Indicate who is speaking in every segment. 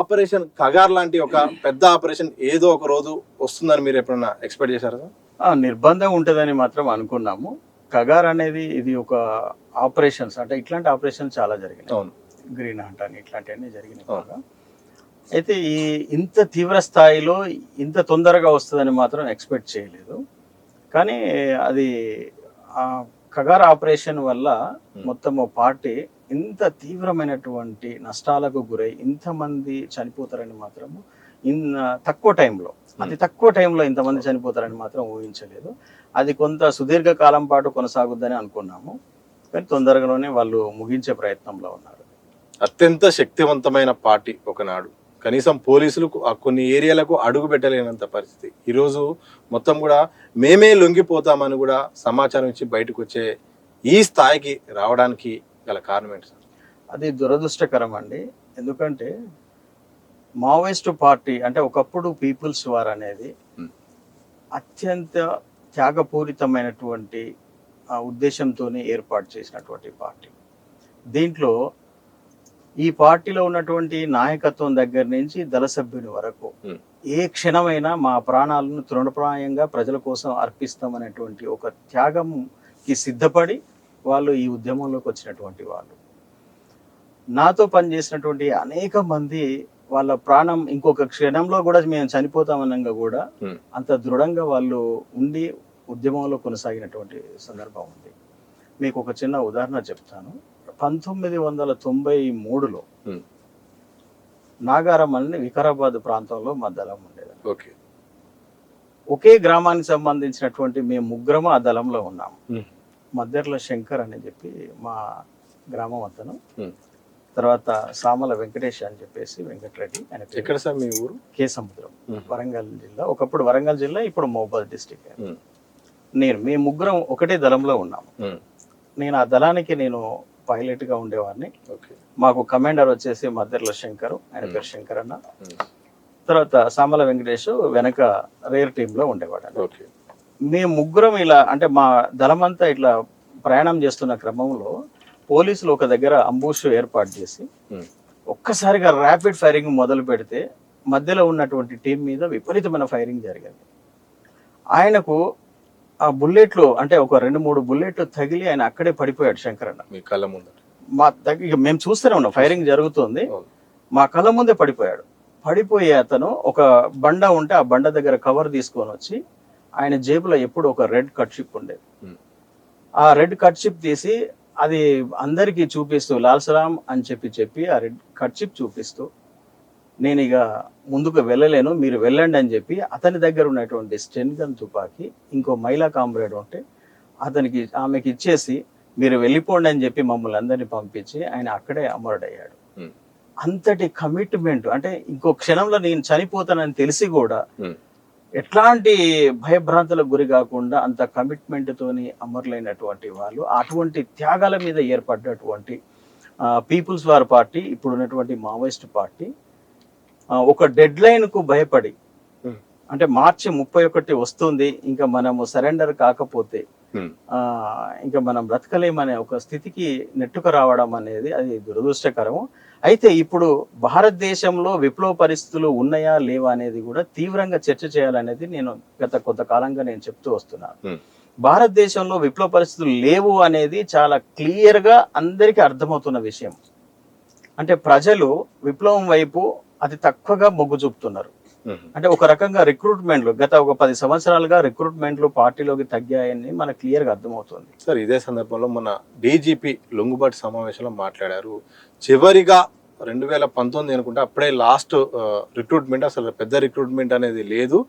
Speaker 1: Operation Kagar లాంటి ఒక పెద్ద ఆపరేషన్ ఏదో ఒక రోజు వస్తుందని మీరు ఎప్పుడన్నా ఎక్స్పెక్ట్ చేశారా సార్?
Speaker 2: నిర్బంధం ఉంటుందని మాత్రం అనుకున్నాము. కగార్ అనేది ఇది ఒక ఆపరేషన్స్ అంటే ఇట్లాంటి ఆపరేషన్ చాలా జరిగినాయి.
Speaker 1: అవును,
Speaker 2: గ్రీన్ హంట్ అని ఇట్లాంటివన్నీ జరిగినాయి బాగా. అయితే ఇంత తీవ్ర స్థాయిలో ఇంత తొందరగా వస్తుందని మాత్రం ఎక్స్పెక్ట్ చేయలేదు. కానీ అది కగార్ ఆపరేషన్ వల్ల మొత్తం పార్టీ ఇంత తీవ్రమైనటువంటి నష్టాలకు గురై ఇంతమంది చనిపోతారని మాత్రము తక్కువ టైంలో, అతి తక్కువ టైంలో ఇంతమంది చనిపోతారని మాత్రం ఊహించలేదు. అది కొంత సుదీర్ఘ కాలం పాటు కొనసాగుద్దని అనుకున్నాము, కానీ తొందరగానే వాళ్ళు ముగించే ప్రయత్నంలో ఉన్నారు.
Speaker 1: అత్యంత శక్తివంతమైన పార్టీ ఒకనాడు కనీసం పోలీసులు కొన్ని ఏరియాలకు అడుగు పెట్టలేనంత పరిస్థితి. ఈరోజు మొత్తం కూడా మేమే లొంగిపోతామని కూడా సమాచారం ఇచ్చి బయటకు వచ్చే ఈ స్థాయికి రావడానికి గల కారణం ఏంటి సార్?
Speaker 2: అది దురదృష్టకరం అండి. ఎందుకంటే మావోయిస్టు పార్టీ అంటే ఒకప్పుడు పీపుల్స్ వార్ అనేది అత్యంత త్యాగపూరితమైనటువంటి ఉద్దేశంతోనే ఏర్పాటు చేసినటువంటి పార్టీ. దీంట్లో ఈ పార్టీలో ఉన్నటువంటి నాయకత్వం దగ్గర నుంచి దళ సభ్యుని వరకు ఏ క్షణమైనా మా ప్రాణాలను తృణప్రాయంగా ప్రజల కోసం అర్పిస్తామనేటువంటి ఒక త్యాగంకి సిద్ధపడి వాళ్ళు ఈ ఉద్యమంలోకి వచ్చినటువంటి వాళ్ళు. నాతో పనిచేసినటువంటి అనేక మంది వాళ్ళ ప్రాణం ఇంకొక క్షణంలో కూడా మేము చనిపోతామనంగా కూడా అంత దృఢంగా వాళ్ళు ఉండి ఉద్యమంలో కొనసాగినటువంటి సందర్భం ఉంది. మీకు ఒక చిన్న ఉదాహరణ చెప్తాను. 1993లో నాగారం అని వికారాబాద్ ప్రాంతంలో మా దళం ఉండేది. ఒకే గ్రామానికి సంబంధించినటువంటి మేము ముగ్గురము ఆ దళంలో ఉన్నాము. మద్దెర్ల శంకర్ అని చెప్పి మా గ్రామం అతను, తర్వాత సామల వెంకటేష్ అని చెప్పేసి వెంకటరెడ్డి అని.
Speaker 1: ఎక్కడ సార్ మీ ఊరు?
Speaker 2: కేసముద్రం, వరంగల్ జిల్లా. ఒకప్పుడు వరంగల్ జిల్లా, ఇప్పుడు మహబూబాద్ డిస్టిక్. మేము ముగ్గురం ఒకటే దళంలో ఉన్నాము. నేను ఆ దళానికి పైలట్ గా ఉండేవాడిని. మాకు కమాండర్ వచ్చేసి మద్దెర్ల శంకర్, ఆయన పేరు శంకర్ అన్న. తర్వాత సామల వెంకటేష్ వెనక రేర్ టీమ్ లో ఉండేవాడు. మేము ముగ్గురం ఇలా అంటే మా దళమంతా ఇట్లా ప్రయాణం చేస్తున్న క్రమంలో పోలీసులు ఒక దగ్గర అంబుష్ ఏర్పాటు చేసి ఒక్కసారిగా ర్యాపిడ్ ఫైరింగ్ మొదలు పెడితే మధ్యలో ఉన్నటువంటి టీం మీద విపరీతమైన ఫైరింగ్ జరిగింది. ఆయనకు ఆ బుల్లెట్లు అంటే ఒక 2-3 బుల్లెట్లు తగిలి ఆయన అక్కడే పడిపోయాడు. శంకర్ అన్న
Speaker 1: మీ కళ్ళ ముందు,
Speaker 2: మా దగ్గర మేము చూస్తూనే ఉన్నాం, ఫైరింగ్ జరుగుతుంది, మా కళ్ళ ముందే పడిపోయాడు. పడిపోయి అతను ఒక బండ ఉంటే ఆ బండ దగ్గర కవర్ తీసుకొని వచ్చి ఆయన జేబులో ఎప్పుడు ఒక రెడ్ కట్షిప్ ఉండేది. ఆ రెడ్ కట్షిప్ తీసి అది అందరికీ చూపిస్తూ లాల్ సలాం అని చెప్పి ఆ రెడ్ కట్షిప్ చూపిస్తూ నేను ఇక ముందుకు వెళ్ళలేను, మీరు వెళ్ళండి అని చెప్పి అతని దగ్గర ఉన్నటువంటి స్టెన్ గన్ తుపాకి ఇంకో మహిళా కామ్రేడ్ ఉంటే ఆమెకి ఇచ్చేసి మీరు వెళ్ళిపోండి అని చెప్పి మమ్మల్ని అందరినీ పంపించి ఆయన అక్కడే అమరుడయ్యాడు. అంతటి కమిట్మెంట్ అంటే ఇంకో క్షణంలో నేను చనిపోతానని తెలిసి కూడా ఎట్లాంటి భయభ్రాంతులకు గురి కాకుండా అంత కమిట్మెంట్ తోని అమరులైనటువంటి వాళ్ళు, అటువంటి త్యాగాల మీద ఏర్పడ్డటువంటి పీపుల్స్ వార్ పార్టీ ఇప్పుడు ఉన్నటువంటి మావోయిస్ట్ పార్టీ ఒక డెడ్ లైన్ కు భయపడి అంటే మార్చి 31 వస్తుంది, ఇంకా మనము సరెండర్ కాకపోతే ఇంకా మనం బ్రతకలేమనే ఒక స్థితికి నెట్టుకు రావడం అనేది అది దురదృష్టకరము. అయితే ఇప్పుడు భారతదేశంలో విప్లవ పరిస్థితులు ఉన్నాయా లేవా అనేది కూడా తీవ్రంగా చర్చ చేయాలనేది నేను గత కొంతకాలంగా నేను చెప్తూ వస్తున్నాను. భారతదేశంలో విప్లవ పరిస్థితులు లేవు అనేది చాలా క్లియర్ గా అందరికీ అర్థమవుతున్న విషయం. అంటే ప్రజలు విప్లవం వైపు అతి తక్కువగా మొగ్గు చూపుతున్నారు. అంటే ఒక రకంగా రిక్రూట్మెంట్లు గత ఒక 10 సంవత్సరాలుగా రిక్రూట్మెంట్లు పార్టీలోకి తగ్గాయని మనకు క్లియర్ గా అర్థమవుతుంది.
Speaker 1: సార్ ఇదే సందర్భంలో మన డీజీపీ లొంగుబాటు సమావేశంలో మాట్లాడారు. చివరిగా 2019 అనుకుంటే అప్పుడే లాస్ట్ రిక్రూట్మెంట్, అసలు పెద్ద రిక్రూట్మెంట్ అనేది లేదు.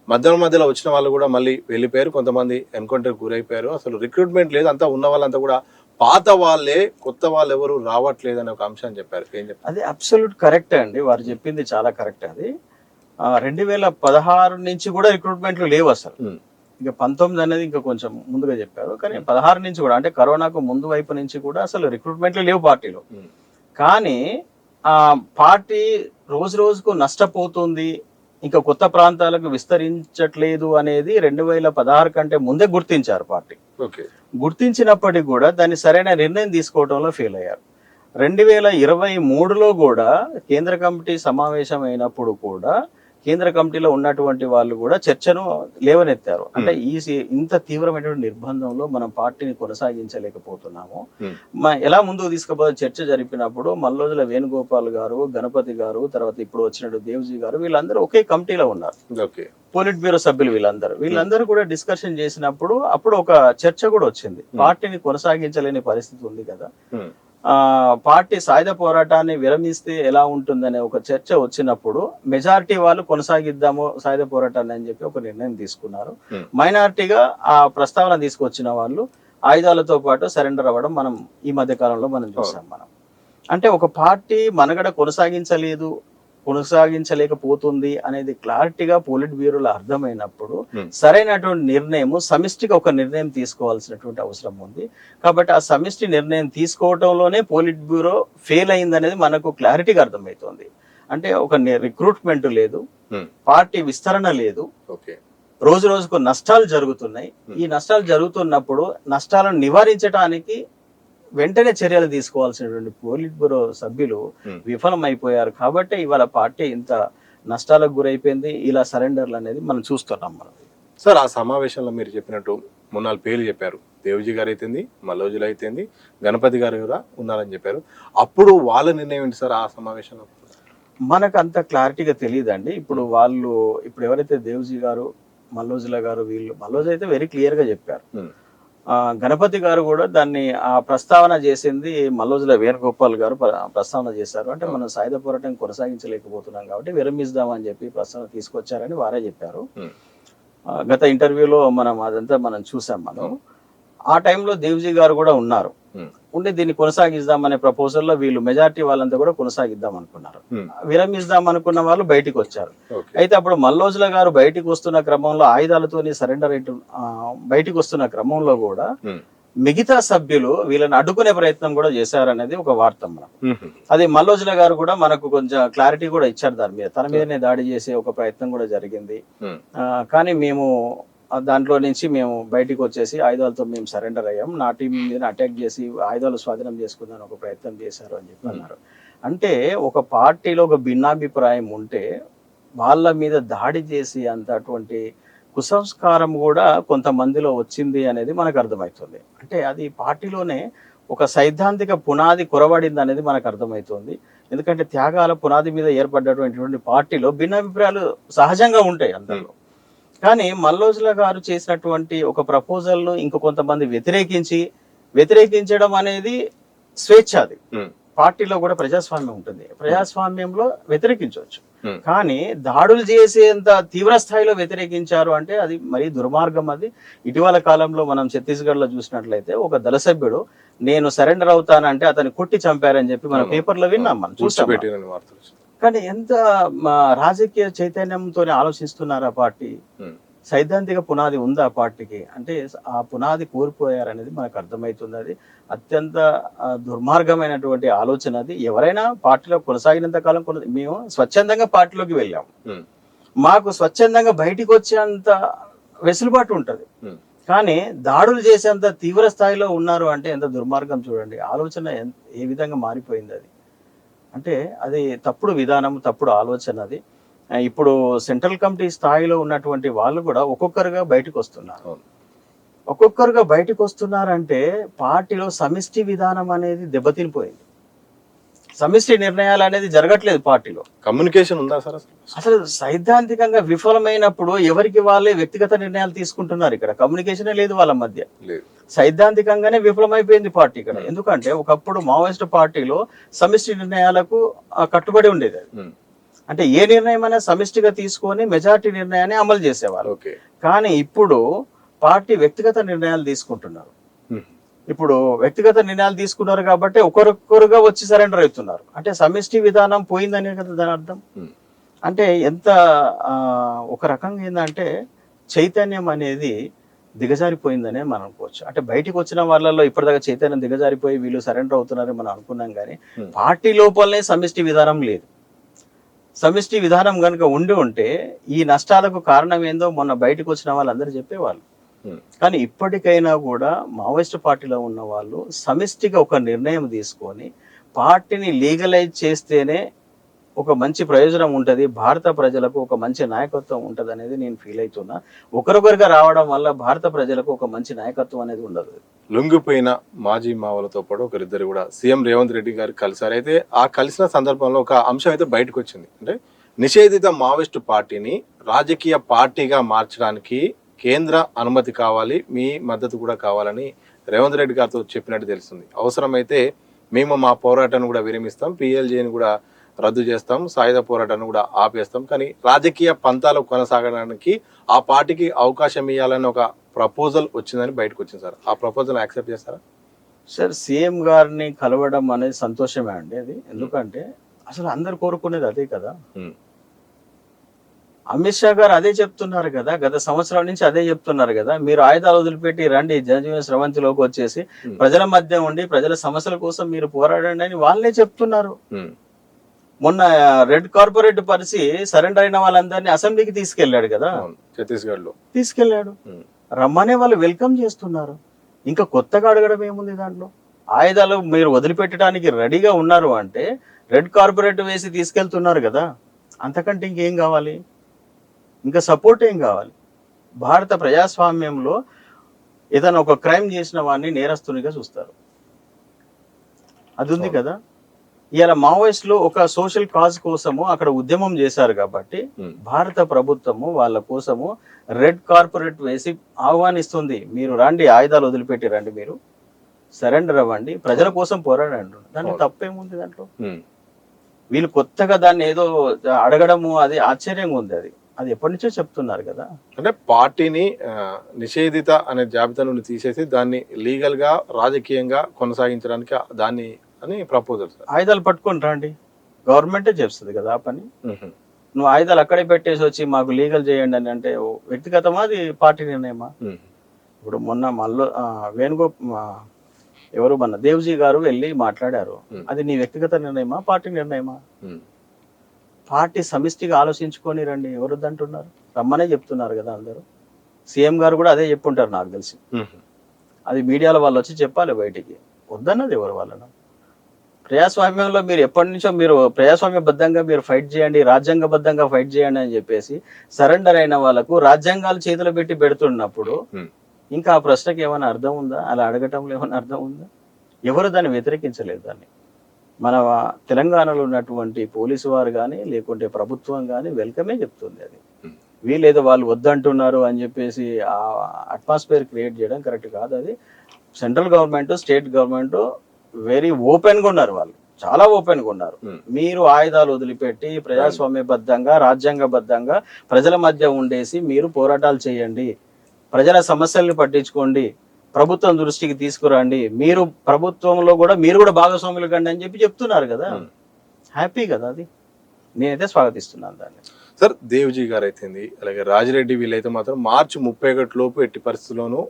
Speaker 1: మధ్యలో వచ్చిన వాళ్ళు కూడా మళ్ళీ వెళ్ళిపోయారు, కొంతమంది ఎన్కౌంటర్ గురైపోయారు. అసలు రిక్రూట్మెంట్ లేదు, అంతా ఉన్న వాళ్ళంతా కూడా పాత వాళ్ళే, కొత్త వాళ్ళు ఎవరు రావట్లేదు అనే ఒక అంశాన్ని చెప్పారు. ఏం చెప్పారు?
Speaker 2: అది అబ్సల్యూట్ కరెక్ట్ అండి, వారు చెప్పింది చాలా కరెక్ట్. అది 2016 నుంచి కూడా రిక్రూట్మెంట్లు లేవు అసలు. ఇంకా 19 అనేది ఇంకా కొంచెం ముందుగా చెప్పారు, కానీ 16 నుంచి కూడా అంటే కరోనాకు ముందు వైపు నుంచి కూడా అసలు రిక్రూట్మెంట్లు లేవు పార్టీలో. కానీ ఆ పార్టీ రోజు రోజుకు నష్టపోతుంది, ఇంకా కొత్త ప్రాంతాలకు విస్తరించట్లేదు అనేది 2016 కంటే ముందే గుర్తించారు పార్టీ. గుర్తించినప్పటికీ కూడా దాన్ని సరైన నిర్ణయం తీసుకోవడంలో ఫెయిల్ అయ్యారు. 2023లో కూడా కేంద్ర కమిటీ సమావేశం అయినప్పుడు కూడా కేంద్ర కమిటీలో ఉన్నటువంటి వాళ్ళు కూడా చర్చను లేవనెత్తారు. అంటే ఇంత తీవ్రమైనటువంటి నిర్బంధంలో మనం పార్టీని కొనసాగించలేకపోతున్నాము, ఎలా ముందుకు తీసుకుపోతే చర్చ జరిపినప్పుడు మల్లోజుల వేణుగోపాల్ గారు, గణపతి గారు, తర్వాత ఇప్పుడు వచ్చినట్టు దేవ్జీ గారు, వీళ్ళందరూ ఒకే కమిటీలో ఉన్నారు. పోలిట్ బ్యూరో సభ్యులు వీళ్ళందరూ కూడా డిస్కషన్ చేసినప్పుడు అప్పుడు ఒక చర్చ కూడా వచ్చింది. పార్టీని కొనసాగించలేని పరిస్థితి ఉంది కదా, పార్టీ సాయుధ పోరాటాన్ని విరమిస్తే ఎలా ఉంటుందనే ఒక చర్చ వచ్చినప్పుడు మెజారిటీ వాళ్ళు కొనసాగిద్దాము సాయుధ పోరాటాన్ని అని చెప్పి ఒక నిర్ణయం తీసుకున్నారు. మైనారిటీగా ఆ ప్రస్తావన తీసుకొచ్చిన వాళ్ళు ఆయుధాలతో పాటు సరెండర్ అవ్వడం మనం ఈ మధ్య కాలంలో మనం చూసాం. అంటే ఒక పార్టీ మనగడ కొనసాగించలేకపోతుంది అనేది క్లారిటీగా పోలిట్ బ్యూరోలో అర్థమైనప్పుడు సరైనటువంటి నిర్ణయం, సమిష్టిగా ఒక నిర్ణయం తీసుకోవాల్సినటువంటి అవసరం ఉంది. కాబట్టి ఆ సమిష్టి నిర్ణయం తీసుకోవడంలోనే పోలిట్ బ్యూరో ఫెయిల్ అయిందనేది మనకు క్లారిటీగా అర్థమవుతుంది. అంటే ఒక రిక్రూట్మెంట్ లేదు, పార్టీ విస్తరణ లేదు, రోజు రోజుకు నష్టాలు జరుగుతున్నాయి. ఈ నష్టాలు జరుగుతున్నప్పుడు నష్టాలను నివారించడానికి వెంటనే చర్యలు తీసుకోవాల్సినటువంటి పోలిట్ బ్యూరో సభ్యులు విఫలమైపోయారు. కాబట్టి ఇవాళ పార్టీ ఇంత నష్టాలకు గురైపోయింది. ఇలా సరెండర్లు అనేది మనం చూస్తున్నాం.
Speaker 1: సార్, ఆ సమావేశంలో మీరు చెప్పినట్టు 3-4 పేర్లు చెప్పారు. దేవ్జీ గారు అయితేంది, మల్లోజులు అయితేంది, గణపతి గారు కూడా ఉన్నారని చెప్పారు. అప్పుడు వాళ్ళ నిర్ణయం ఏంటి సార్ ఆ సమావేశంలో?
Speaker 2: మనకు అంత క్లారిటీగా తెలియదండి. ఇప్పుడు ఎవరైతే దేవ్జీ గారు, మల్లోజుల గారు, మల్లోజు అయితే వెరీ క్లియర్ గా చెప్పారు. గణపతి గారు కూడా దాన్ని ఆ ప్రస్తావన చేసింది మల్లోజుల వేణుగోపాల్ గారు ప్రస్తావన చేశారు. అంటే మనం సాయుధ పోరాటం కొనసాగించలేకపోతున్నాం కాబట్టి విరమిద్దామని చెప్పి ప్రస్తావన తీసుకొచ్చారని వారే చెప్పారు. గత ఇంటర్వ్యూలో మనం చూసాం. ఆ టైంలో దేవ్జీ గారు కూడా ఉన్నారు. ఉండి దీన్ని కొనసాగిద్దామనే ప్రపోజల్లో వీళ్ళు మెజారిటీ వాళ్ళంతా కూడా కొనసాగిద్దాం అనుకున్నారు. విరమిద్దాం అనుకున్న వాళ్ళు బయటికి వచ్చారు. అయితే అప్పుడు మల్లోజుల గారు బయటికి వస్తున్న క్రమంలో ఆయుధాలతోని సరెండర్ బయటికి వస్తున్న క్రమంలో కూడా మిగతా సభ్యులు వీళ్ళని అడ్డుకునే ప్రయత్నం కూడా చేశారనేది ఒక వార్త. అది మల్లోజుల గారు కూడా మనకు కొంచెం క్లారిటీ కూడా ఇచ్చారు దాని మీద. తన మీదనే దాడి చేసే ఒక ప్రయత్నం కూడా జరిగింది. కానీ మేము దాంట్లో నుంచి మేము బయటికి వచ్చేసి ఆయుధాలతో మేము సరెండర్ అయ్యాం, నా టీం మీద అటాక్ చేసి ఆయుధాలు స్వాధీనం చేసుకుందాని ఒక ప్రయత్నం చేశారు అని చెప్పి అన్నారు. అంటే ఒక పార్టీలో ఒక భిన్నాభిప్రాయం ఉంటే వాళ్ళ మీద దాడి చేసి అటువంటి కుసంస్కారం కూడా కొంతమందిలో వచ్చింది అనేది మనకు అర్థమవుతుంది. అంటే అది పార్టీలోనే ఒక సైద్ధాంతిక పునాది కొరబడింది అనేది మనకు అర్థమవుతుంది. ఎందుకంటే త్యాగాల పునాది మీద ఏర్పడ్డటువంటి పార్టీలో భిన్నాభిప్రాయాలు సహజంగా ఉంటాయి అందరిలో. కానీ మల్లోజుల గారు చేసినటువంటి ఒక ప్రపోజల్ను కొంతమంది వ్యతిరేకించడం అనేది స్వేచ్ఛ. అది పార్టీలో కూడా ప్రజాస్వామ్యం ఉంటుంది. ప్రజాస్వామ్యంలో వ్యతిరేకించవచ్చు. కానీ దాడులు చేసేంత తీవ్ర స్థాయిలో వ్యతిరేకించారు అంటే అది మరీ దుర్మార్గం. అది ఇటీవల కాలంలో మనం ఛత్తీస్గఢ్ లో చూసినట్లయితే ఒక దళ సభ్యుడు నేను సరెండర్ అవుతానంటే అతన్ని కొట్టి చంపారని చెప్పి మన పేపర్లో విన్నాం, మనం చూసాం. కానీ ఎంత రాజకీయ చైతన్యంతో ఆలోచిస్తున్నారు ఆ పార్టీ? సైద్ధాంతిక పునాది ఉంది ఆ పార్టీకి అంటే ఆ పునాది కోల్పోయారనేది మనకు అర్థమవుతుంది. అది అత్యంత దుర్మార్గమైనటువంటి ఆలోచన. అది ఎవరైనా పార్టీలో కొనసాగినంత కాలం మేము స్వచ్ఛందంగా పార్టీలోకి వెళ్ళాము, మాకు స్వచ్ఛందంగా బయటికి వచ్చేంత వెసులుబాటు ఉంటది. కానీ దాడులు చేసేంత తీవ్ర స్థాయిలో ఉన్నారు అంటే ఎంత దుర్మార్గం చూడండి. ఆలోచన ఏ విధంగా మారిపోయింది అది. అంటే అది తప్పుడు విధానం, తప్పుడు ఆలోచన. అది ఇప్పుడు సెంట్రల్ కమిటీ స్థాయిలో ఉన్నటువంటి వాళ్ళు కూడా ఒక్కొక్కరుగా బయటకు వస్తున్నారంటే పార్టీలో సమిష్టి విధానం అనేది దెబ్బతినిపోయింది. సమిష్టి నిర్ణయాలు అనేది జరగట్లేదు పార్టీలో.
Speaker 1: కమ్యూనికేషన్ ఉందా సార్?
Speaker 2: అసలు సైద్ధాంతికంగా విఫలమైనప్పుడు ఎవరికి వాళ్ళే వ్యక్తిగత నిర్ణయాలు తీసుకుంటున్నారు. ఇక్కడ కమ్యూనికేషనే లేదు వాళ్ళ మధ్య. సైద్ధాంతికంగానే విఫలమైపోయింది పార్టీ ఇక్కడ. ఎందుకంటే ఒకప్పుడు మావోయిస్ట్ పార్టీలో సమిష్టి నిర్ణయాలకు కట్టుబడి ఉండేది. అంటే ఏ నిర్ణయం అయినా సమిష్టిగా తీసుకొని మెజారిటీ నిర్ణయాన్ని అమలు చేసేవారు. కానీ ఇప్పుడు పార్టీ వ్యక్తిగత నిర్ణయాలు తీసుకుంటున్నారు. ఇప్పుడు వ్యక్తిగత నిర్ణయాలు తీసుకున్నారు కాబట్టి ఒకరొకరుగా వచ్చి సరెండర్ అవుతున్నారు. అంటే సమిష్టి విధానం పోయిందనే కదా దాని అర్థం. అంటే ఎంత ఒక రకంగా ఏంటంటే చైతన్యం అనేది దిగజారిపోయిందనే మనం అనుకోవచ్చు. అంటే బయటికి వచ్చిన వాళ్ళలో ఇప్పటిదాకా చైతన్యం దిగజారిపోయి వీళ్ళు సరెండర్ అవుతున్నారని మనం అనుకున్నాం. కానీ పార్టీ లోపలనే సమిష్టి విధానం లేదు. సమిష్టి విధానం కనుక ఉంటే ఈ నష్టాలకు కారణం ఏందో మొన్న బయటకు వచ్చిన వాళ్ళందరూ చెప్పేవాళ్ళు. కానీ ఇప్పటికైనా కూడా మావోయిస్ట్ పార్టీలో ఉన్న వాళ్ళు సమిష్టిగా ఒక నిర్ణయం తీసుకొని పార్టీని లీగలైజ్ చేస్తేనే ఒక మంచి ప్రయోజనం ఉంటుంది, భారత ప్రజలకు ఒక మంచి నాయకత్వం ఉంటుంది అనేది నేను ఫీల్ అవుతున్నా. ఒకరొకరిగా రావడం వల్ల భారత ప్రజలకు ఒక మంచి నాయకత్వం అనేది ఉండదు.
Speaker 1: లొంగిపోయిన మాజీ మావలతో పాటు ఒకరిద్దరు కూడా సీఎం రేవంత్ రెడ్డి గారు కలిసారు. అయితే ఆ కలిసిన సందర్భంలో ఒక అంశం అయితే బయటకు వచ్చింది. అంటే నిషేధిత మావోయిస్టు పార్టీని రాజకీయ పార్టీగా మార్చడానికి కేంద్ర అనుమతి కావాలి, మీ మద్దతు కూడా కావాలని రేవంత్ రెడ్డి గారితో చెప్పినట్టు తెలుస్తుంది. అవసరమైతే మేము మా పోరాటాన్ని కూడా విరమిస్తాం, పిఎల్జీని కూడా రద్దు చేస్తాం, సాయుధ పోరాటాన్ని కూడా ఆపేస్తాం, కానీ రాజకీయ పంతాలు కొనసాగడానికి ఆ పార్టీకి అవకాశం ఇవ్వాలని ఒక ప్రపోజల్ వచ్చిందని బయటకు వచ్చింది సార్. ఆ ప్రపోజల్ యాక్సెప్ట్ చేస్తారా?
Speaker 2: సార్, సీఎం గారిని కలవడం అనేది సంతోషమే అండి అది. ఎందుకంటే అసలు అందరు కోరుకునేది అదే కదా. అమిత్ షా గారు అదే చెప్తున్నారు కదా, గత సంవత్సరం నుంచి అదే చెప్తున్నారు కదా. మీరు ఆయుధాలు వదిలిపెట్టి రండి, జనజీవన స్రవంతిలోకి వచ్చేసి ప్రజల మధ్య ఉండి ప్రజల సమస్యల కోసం మీరు పోరాడండి అని వాళ్ళే చెప్తున్నారు. మొన్న రెడ్ కార్పొరేట్ పరిచి సరెండర్ అయిన వాళ్ళందరినీ అసెంబ్లీకి తీసుకెళ్లాడు కదా,
Speaker 1: ఛత్తీస్గఢ్ లో
Speaker 2: తీసుకెళ్లాడు. రమ్మనే వాళ్ళు వెల్కమ్ చేస్తున్నారు. ఇంకా కొత్తగా అడగడం ఏముంది దాంట్లో? ఆయుధాలు మీరు వదిలిపెట్టడానికి రెడీగా ఉన్నారు అంటే రెడ్ కార్పొరేట్ వేసి తీసుకెళ్తున్నారు కదా, అంతకంటే ఇంకేం కావాలి? ఇంకా సపోర్ట్ ఏం కావాలి? భారత ప్రజాస్వామ్యంలో ఏదైనా ఒక క్రైమ్ చేసిన వాడిని నేరస్తునిగా చూస్తారు, అది ఉంది కదా. ఇవాళ మావోయిస్టులు ఒక సోషల్ కాజ్ కోసము అక్కడ ఉద్యమం చేశారు కాబట్టి భారత ప్రభుత్వము వాళ్ళ కోసము రెడ్ కార్పొరేట్ వేసి ఆహ్వానిస్తుంది. మీరు రండి, ఆయుధాలు వదిలిపెట్టి రండి, మీరు సరెండర్ అవ్వండి, ప్రజల కోసం పోరాడండి. దానికి తప్పేముంది దాంట్లో? వీళ్ళు కొత్తగా దాన్ని ఏదో అడగడము అది ఆశ్చర్యంగా ఉంది. అది ఎప్పటి నుంచో చెప్తున్నారు కదా.
Speaker 1: అంటే పార్టీని నిషేధిత అనే జాబితా నుండి తీసేసి దాన్ని లీగల్ గా రాజకీయంగా కొనసాగించడానికి దాన్ని అని ప్రపోజల్.
Speaker 2: ఆయుధాలు పట్టుకొని రండి, గవర్నమెంటే చేస్తుంది కదా ఆ పని. నువ్వు ఆయుధాలు అక్కడే పెట్టేసి వచ్చి మాకు లీగల్ చేయండి అని అంటే వ్యక్తిగతమా, అది పార్టీ నిర్ణయమా? ఇప్పుడు మొన్న ఎవరు మన దేవ్జీ గారు వెళ్ళి మాట్లాడారు, అది నీ వ్యక్తిగత నిర్ణయమా, పార్టీ నిర్ణయమా? పార్టీ సమిష్టిగా ఆలోచించుకొని రండి, ఎవరు వద్దంటున్నారు? రమ్మనే చెప్తున్నారు కదా అందరూ. సీఎం గారు కూడా అదే చెప్పుంటారు నాకు తెలిసి. అది మీడియాలో వాళ్ళు వచ్చి చెప్పాలి బయటికి, వద్దన్నది ఎవరు వాళ్ళను. ప్రజాస్వామ్యంలో మీరు ఎప్పటి నుంచో మీరు ప్రజాస్వామ్యబద్ధంగా మీరు ఫైట్ చేయండి, రాజ్యాంగబద్ధంగా ఫైట్ చేయండి అని చెప్పేసి సరెండర్ అయిన వాళ్ళకు రాజ్యాంగాలు చేతులు పెడుతున్నప్పుడు ఇంకా ఆ ప్రశ్నకి ఏమైనా అర్థం ఉందా? అలా అడగటంలో ఏమైనా అర్థం ఉందా? ఎవరు దాన్ని వ్యతిరేకించలేదు. దాన్ని మన తెలంగాణలో ఉన్నటువంటి పోలీసు వారు కానీ లేకుంటే ప్రభుత్వం కానీ వెల్కమే చెప్తుంది. అది వీళ్ళేదో వాళ్ళు వద్దంటున్నారు అని చెప్పేసి ఆ అట్మాస్ఫియర్ క్రియేట్ చేయడం కరెక్ట్ కాదు. అది central government, state government very open గా ఉన్నారు, వాళ్ళు చాలా ఓపెన్ గా ఉన్నారు. మీరు ఆయుధాలు వదిలిపెట్టి ప్రజాస్వామ్యబద్ధంగా రాజ్యాంగబద్ధంగా ప్రజల మధ్య ఉండేసి మీరు పోరాటాలు చేయండి, ప్రజల సమస్యల్ని పట్టించుకోండి, ప్రభుత్వం దృష్టికి తీసుకురండి, మీరు ప్రభుత్వంలో కూడా మీరు కూడా భాగస్వాములు కండి అని చెప్పి చెప్తున్నారు కదా. హ్యాపీ కదా, అది నేనైతే స్వాగతిస్తున్నాను దాన్ని.
Speaker 1: సార్, దేవ్జీ గారు అయితేంది, అలాగే రాజిరెడ్డి వీళ్ళైతే మాత్రం మార్చి 31 లోపు ఎట్టి పరిస్థితుల్లోనూ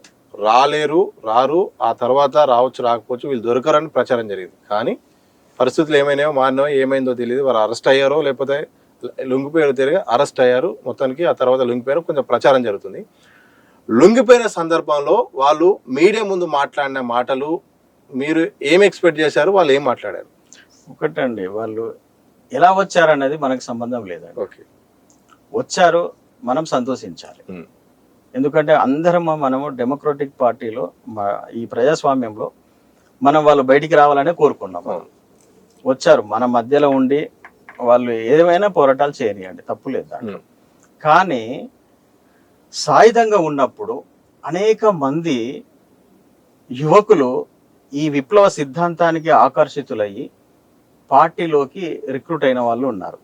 Speaker 1: రారు, ఆ తర్వాత రావచ్చు రాకపోవచ్చు, వీళ్ళు దొరకరని ప్రచారం జరిగింది. కానీ పరిస్థితులు ఏమైనాయో మారినాయో ఏమైందో తెలియదు. వారు అరెస్ట్ అయ్యారో లేకపోతే లొంగిపోయారో తెలియదు, అరెస్ట్ అయ్యారు మొత్తానికి. ఆ తర్వాత లొంగిపోయారు, కొంచెం ప్రచారం జరుగుతుంది. లొంగిపోయిన సందర్భంలో వాళ్ళు మీడియా ముందు మాట్లాడిన మాటలు మీరు ఏం ఎక్స్పెక్ట్ చేశారు, వాళ్ళు ఏం మాట్లాడారు?
Speaker 2: ఒకటండి, వాళ్ళు ఎలా వచ్చారనేది మనకు సంబంధం లేదండి.
Speaker 1: ఓకే,
Speaker 2: వచ్చారు, మనం సంతోషించాలి. ఎందుకంటే మనము డెమోక్రటిక్ పార్టీలో ఈ ప్రజాస్వామ్యంలో మనం వాళ్ళు బయటికి రావాలనే కోరుకున్నాం. వచ్చారు, మన మధ్యలో ఉండి వాళ్ళు ఏమైనా పోరాటాలు చేయనియండి, తప్పులేదు దాంట్లో. కానీ సాయుధంగా ఉన్నప్పుడు అనేక మంది యువకులు ఈ విప్లవ సిద్ధాంతానికి ఆకర్షితులయ్యి పార్టీలోకి రిక్రూట్ అయిన వాళ్ళు ఉన్నారు.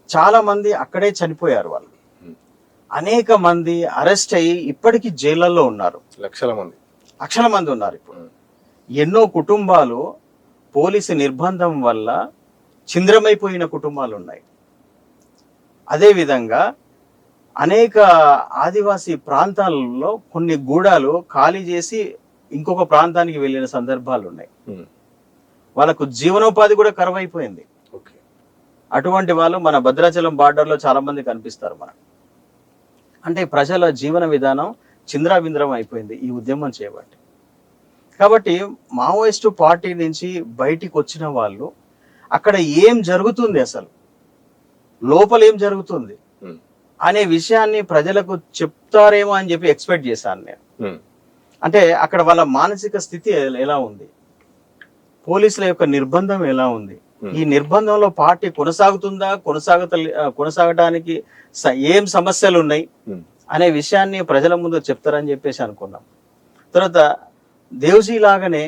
Speaker 2: చాలా మంది అక్కడే చనిపోయారు. వాళ్ళు అనేక మంది అరెస్ట్ అయ్యి ఇప్పటికీ జైళ్ళల్లో ఉన్నారు. లక్షల మంది ఉన్నారు. ఇప్పుడు ఎన్నో కుటుంబాలు పోలీసు నిర్బంధం వల్ల చింద్రమైపోయిన కుటుంబాలు ఉన్నాయి. అదేవిధంగా అనేక ఆదివాసీ ప్రాంతాలలో కొన్ని గూడాలు ఖాళీ చేసి ఇంకొక ప్రాంతానికి వెళ్ళిన సందర్భాలు ఉన్నాయి. వాళ్ళకు జీవనోపాధి కూడా కరువైపోయింది. అటువంటి వాళ్ళు మన భద్రాచలం బార్డర్లో చాలా మంది కనిపిస్తారు మనకు. అంటే ప్రజల జీవన విధానం చింద్రాబింద్రం అయిపోయింది ఈ ఉద్యమం చేయబట్టి. కాబట్టి మావోయిస్టు పార్టీ నుంచి బయటికి వచ్చిన వాళ్ళు అక్కడ ఏం జరుగుతుంది, అసలు లోపల ఏం జరుగుతుంది
Speaker 1: ఉమ్,
Speaker 2: అనే విషయాన్ని ప్రజలకు చెప్తారేమో అని చెప్పి ఎక్స్పెక్ట్ చేశాను నేను.
Speaker 1: ఉమ్,
Speaker 2: అంటే అక్కడ వాళ్ళ మానసిక స్థితి ఎలా ఉంది, పోలీసుల యొక్క నిర్బంధం ఎలా ఉంది, ఈ నిర్బంధంలో పార్టీ కొనసాగుతుందా, కొనసాగటానికి ఏం సమస్యలు ఉన్నాయి
Speaker 1: ఉమ్,
Speaker 2: అనే విషయాన్ని ప్రజల ముందు చెప్తారని చెప్పేసి అనుకున్నాం. తర్వాత దేవ్జీ లాగానే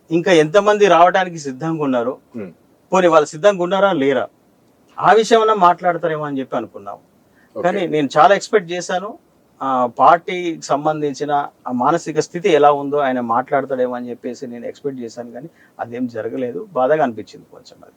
Speaker 2: ఇంకా ఎంతమంది రావడానికి సిద్ధంగా ఉన్నారు,
Speaker 1: ఉమ్.
Speaker 2: పోనీ వాళ్ళు సిద్ధంగా ఉన్నారా లేరా ఆ విషయం అన్నా మాట్లాడతారేమో అని చెప్పి అనుకున్నాం. కానీ నేను చాలా ఎక్స్పెక్ట్ చేశాను. ఆ పార్టీకి సంబంధించిన ఆ మానసిక స్థితి ఎలా ఉందో ఆయన మాట్లాడతాడేమో అని చెప్పేసి నేను ఎక్స్పెక్ట్ చేశాను, కానీ అదేం జరగలేదు. బాధగా అనిపించింది కొంచెం అది.